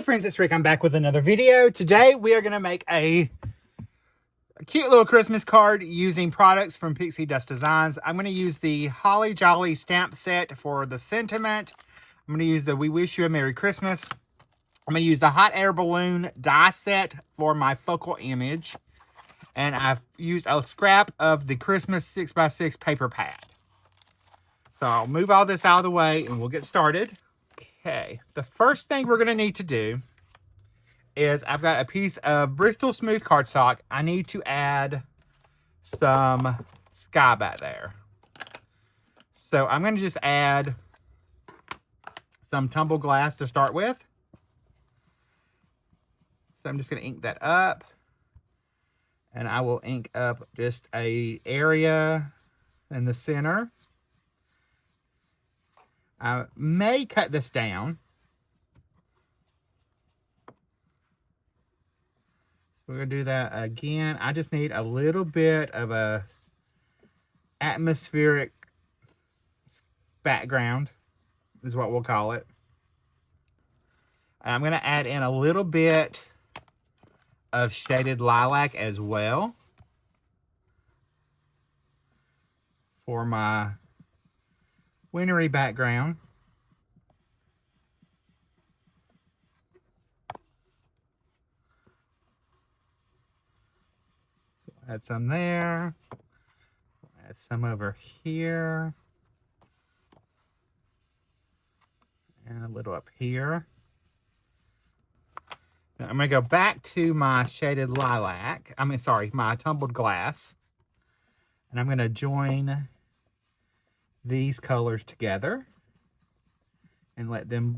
Hey friends, it's Rick. I'm back with another video. Today we are going to make a cute little Christmas card using products from Pixi Dust Designs. I'm going to use the Holly Jolly stamp set for the sentiment. I'm going to use the We Wish You a Merry Christmas. I'm going to use the hot air balloon die set for my focal image. And I've used a scrap of the Christmas 6x6 paper pad. So I'll move all this out of the way and we'll get started. Okay, the first thing we're going to need to do is I've got a piece of Bristol smooth cardstock. I need to add some sky back there. So I'm going to just add some tumbled glass to start with. So I'm just going to ink that up. And I will ink up just an area in the center. I may cut this down. We're going to do that again. I just need a little bit of a atmospheric background, is what we'll call it. And I'm going to add in a little bit of shaded lilac as well for my wintry background. So add some there. Add some over here. And a little up here. Now I'm going to go back to my shaded lilac. My tumbled glass. And I'm going to join these colors together and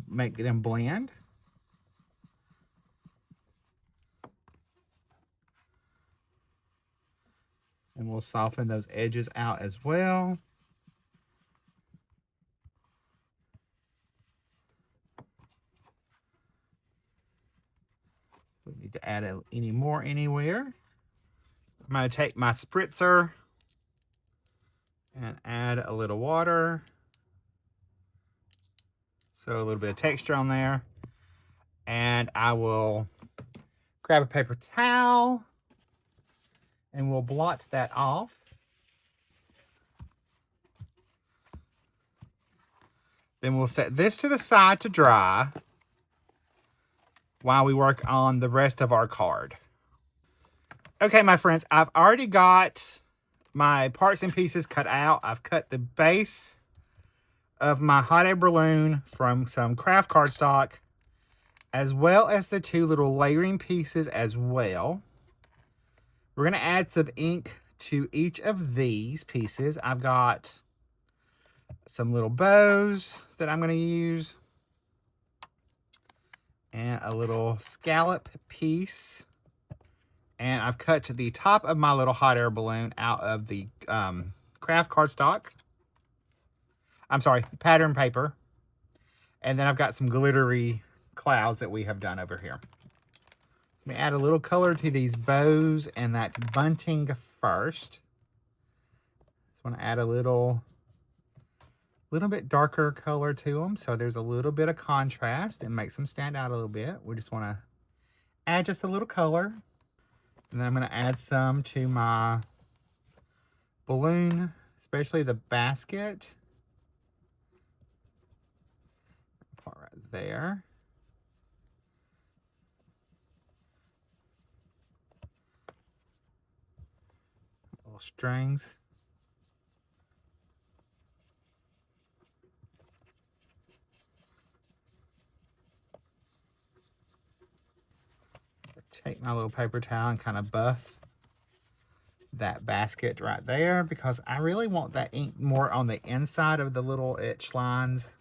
make them blend. And we'll soften those edges out as well. We need to add any more anywhere. I'm going to take my spritzer and add a little water. So a little bit of texture on there. And I will grab a paper towel and we'll blot that off. Then we'll set this to the side to dry while we work on the rest of our card. Okay, my friends, I've already got my parts and pieces cut out. I've cut the base of my hot air balloon from some craft cardstock, as well as the two little layering pieces as well. We're going to add some ink to each of these pieces. I've got some little bows that I'm going to use, and a little scallop piece. And I've cut the top of my little hot air balloon out of the craft cardstock. Pattern paper. And then I've got some glittery clouds that we have done over here. Let me add a little color to these bows and that bunting first. Just want to add a little bit darker color to them, so there's a little bit of contrast and makes them stand out a little bit. We just want to add just a little color. And then I'm going to add some to my balloon, especially the basket. Part right there. Little strings. Take my little paper towel and kind of buff that basket right there, because I really want that ink more on the inside of the little etch lines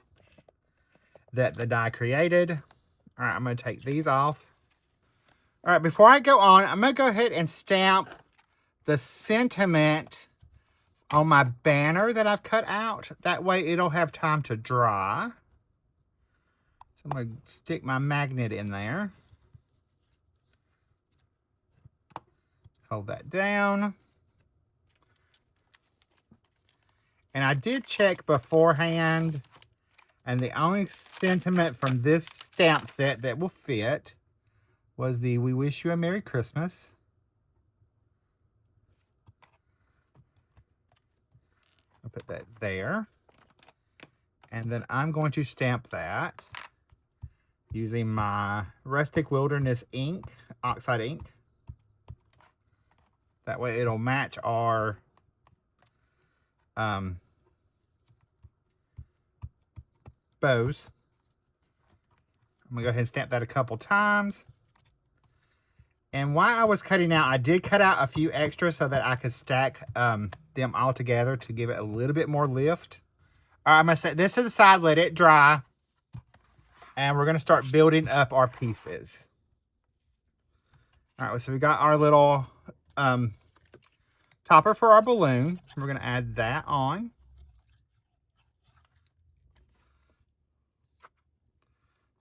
that the die created. All right, I'm going to take these off. All right, before I go on, I'm going to go ahead and stamp the sentiment on my banner that I've cut out. That way it'll have time to dry. So I'm going to stick my magnet in there. Hold that down. And I did check beforehand And the only sentiment from this stamp set that will fit was the "We Wish You a Merry Christmas." I'll put that there. And then I'm going to stamp that using my Rustic Wilderness ink, oxide ink. That way it'll match our bows. I'm gonna go ahead and stamp that a couple times. And while I was cutting out, I did cut out a few extras so that I could stack them all together to give it a little bit more lift. All right, I'm gonna set this to the side, let it dry, and we're gonna start building up our pieces. All right, so we got our little topper for our balloon. We're gonna add that on.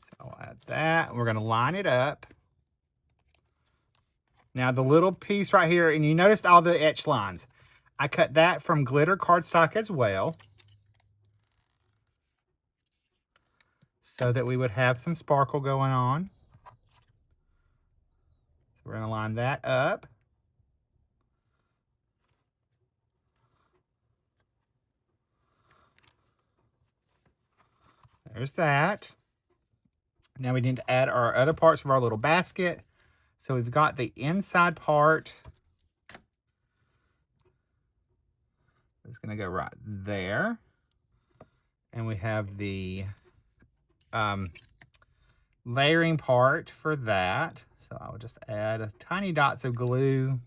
So I'll add that. We're gonna line it up. Now the little piece right here, and you noticed all the etched lines. I cut that from glitter cardstock as well, so that we would have some sparkle going on. So we're gonna line that up. There's that. Now we need to add our other parts of our little basket. So we've got the inside part. It's gonna go right there. And we have the layering part for that. So I'll just add tiny dots of glue.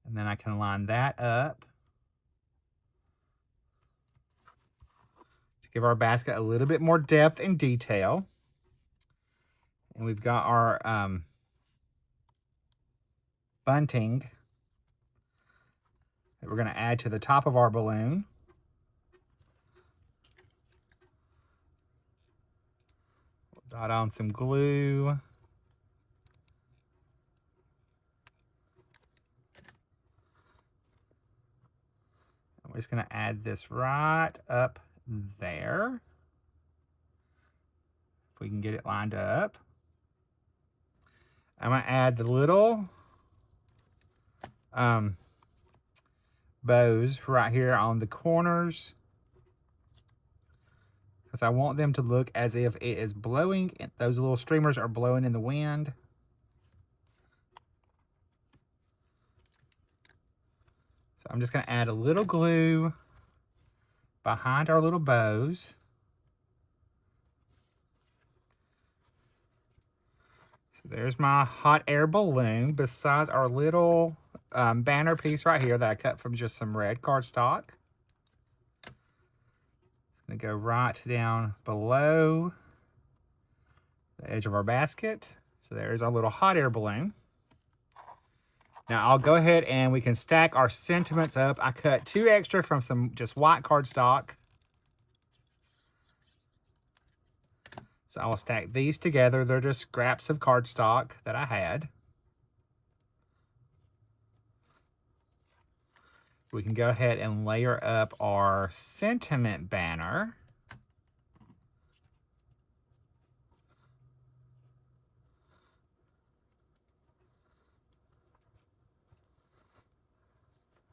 And then I can line that up to give our basket a little bit more depth and detail. And we've got our bunting that we're going to add to the top of our balloon. We'll dot on some glue. And we're just going to add this right up there. If we can get it lined up. I'm going to add the little bows right here on the corners, because I want them to look as if it is blowing. Those little streamers are blowing in the wind. So I'm just going to add a little glue behind our little bows. So there's my hot air balloon besides our little banner piece right here that I cut from just some red cardstock. It's going to go right down below the edge of our basket. So there's our little hot air balloon. Now I'll go ahead and we can stack our sentiments up. I cut 2 extra from some just white cardstock. So I'll stack these together. They're just scraps of cardstock that I had. We can go ahead and layer up our sentiment banner.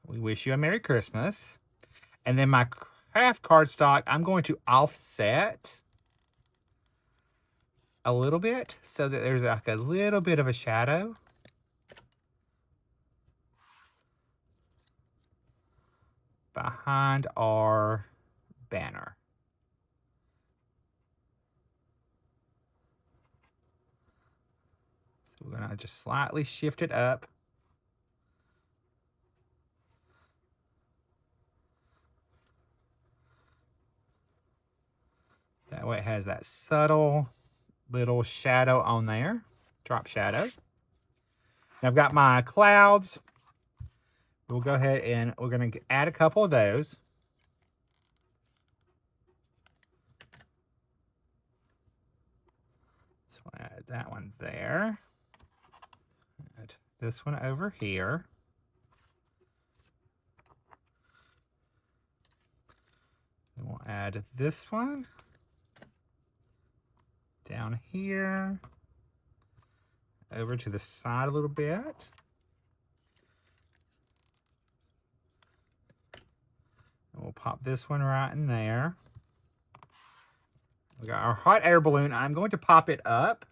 We wish you a Merry Christmas. And then my craft cardstock, I'm going to offset a little bit so that there's like a little bit of a shadow. Behind our banner. So we're gonna just slightly shift it up. That way it has that subtle little shadow on there, drop shadow. And I've got my clouds. We'll go ahead and we're gonna add a couple of those. So we'll add that one there. Add this one over here. And we'll add this one down here, over to the side a little bit. And we'll pop this one right in there. We got our hot air balloon. I'm going to pop it up.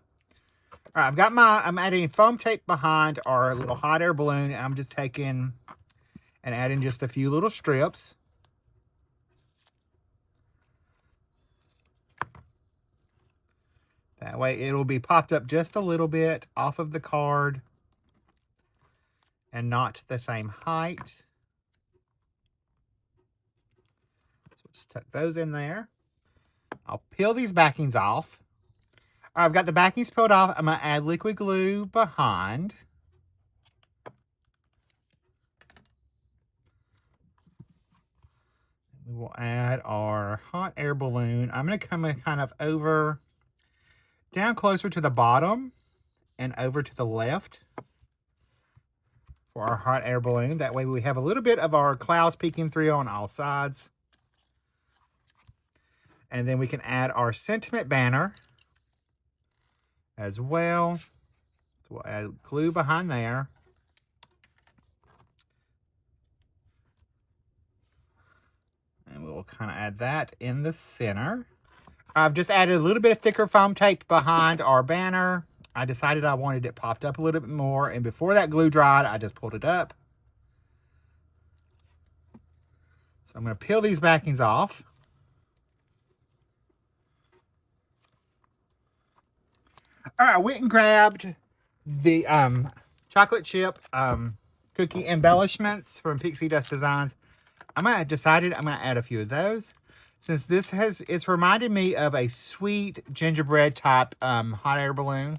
All right, I'm adding foam tape behind our little hot air balloon. I'm just taking and adding just a few little strips. That way it'll be popped up just a little bit off of the card and not the same height. So we'll just tuck those in there. I'll peel these backings off. All right, I've got the backings peeled off. I'm going to add liquid glue behind. We will add our hot air balloon. I'm going to come in kind of over, down closer to the bottom and over to the left for our hot air balloon. That way we have a little bit of our clouds peeking through on all sides. And then we can add our sentiment banner as well. So we'll add glue behind there. And we'll kind of add that in the center. I've just added a little bit of thicker foam tape behind our banner. I decided I wanted it popped up a little bit more. And before that glue dried, I just pulled it up. So I'm going to peel these backings off. All right, I went and grabbed the chocolate chip cookie embellishments from Pixi Dust Designs. Decided I'm going to add a few of those. Since it's reminded me of a sweet gingerbread type hot air balloon.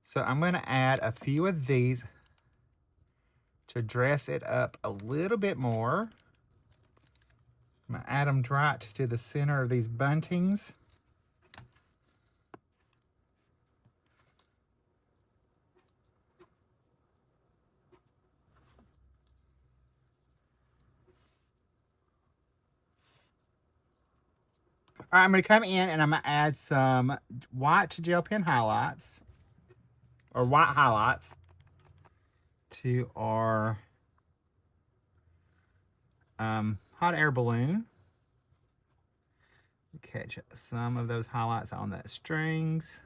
So I'm going to add a few of these to dress it up a little bit more. I'm going to add them right to the center of these buntings. All right, I'm going to come in and I'm going to add some white gel pen highlights, or white highlights, to our hot air balloon. Catch some of those highlights on that strings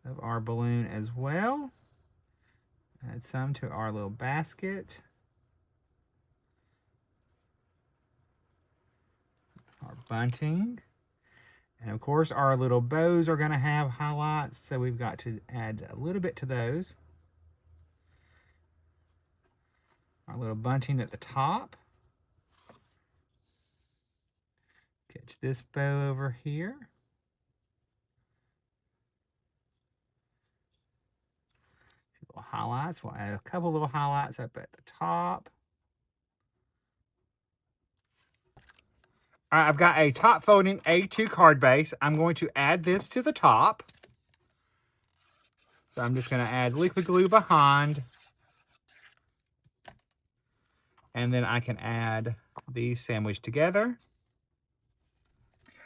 of our balloon as well. Add some to our little basket. Our bunting. And of course our little bows are going to have highlights, so we've got to add a little bit to those. Our little bunting at the top. Catch this bow over here. Little highlights. We'll add a couple little highlights up at the top. All right, I've got a top folding A2 card base. I'm going to add this to the top. So I'm just going to add liquid glue behind. And then I can add these sandwiched together.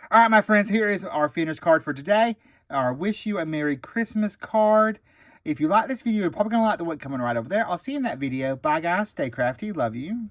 All right, my friends, here is our finished card for today. Our Wish You a Merry Christmas card. If you like this video, you're probably going to like the one coming right over there. I'll see you in that video. Bye, guys. Stay crafty. Love you.